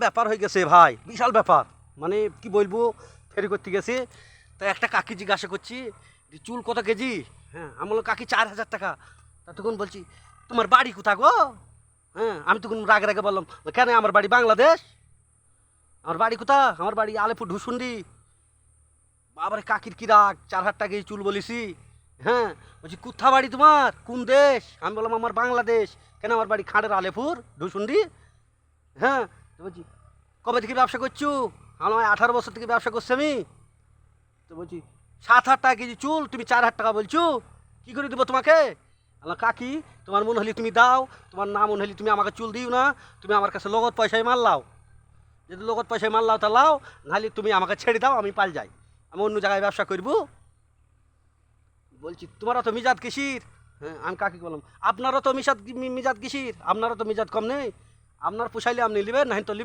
ব্যাপার হয়ে গেছে ভাই, বিশাল ব্যাপার। মানে কি বলবো, ফেরি করতে গেছি, তাই একটা কাকি জিজ্ঞাসা করছি যে চুল কত কেজি। হ্যাঁ, আমি বললাম কাকি 4,000 টাকা। তা তখন বলছি তোমার বাড়ি কোথা গো? হ্যাঁ, আমি তখন রাগে রাগে বললাম কেন, আমার বাড়ি বাংলাদেশ। আমার বাড়ি কোথা? আমার বাড়ি আলেপুর ঢুসুন্ডি। বাবার কাকির কি রাগ, 4,000 টাকা চুল বলেছি। হ্যাঁ, বলছি কোথা বাড়ি তোমার, কোন দেশ? আমি বললাম আমার বাংলাদেশ। কেন, আমার বাড়ি খাঁড়ের আলেপুর ঢুসুন্ডি। হ্যাঁ, তো বলছি কবে থেকে ব্যবসা করছো? আমার 18 বছর থেকে ব্যবসা করছি আমি। তো বলছি 7,000 টাকা কেজি চুল, তুমি 4,000 টাকা বলছো, কী করে দেবো তোমাকে? আমার কাকি, তোমার মন হলে তুমি দাও, তোমার না মন হলে তুমি আমাকে চুল দিও না, তুমি আমার কাছে লগত পয়সায় মাল লাও। যদি লগত পয়সায় মাল লাও তা লাও, নাহলে তুমি আমাকে ছেড়ে দাও, আমি পাল যাই, আমি অন্য জায়গায় ব্যবসা করবো। বলছি তোমারও তো মিজাত কিসির? হ্যাঁ, আমি কাকি বললাম আপনারও তো মিজাত কিসির, আপনারও তো মিজাত কম নেই, আপনার পোষাইলে আপনি নেবেন, না তো নেবেন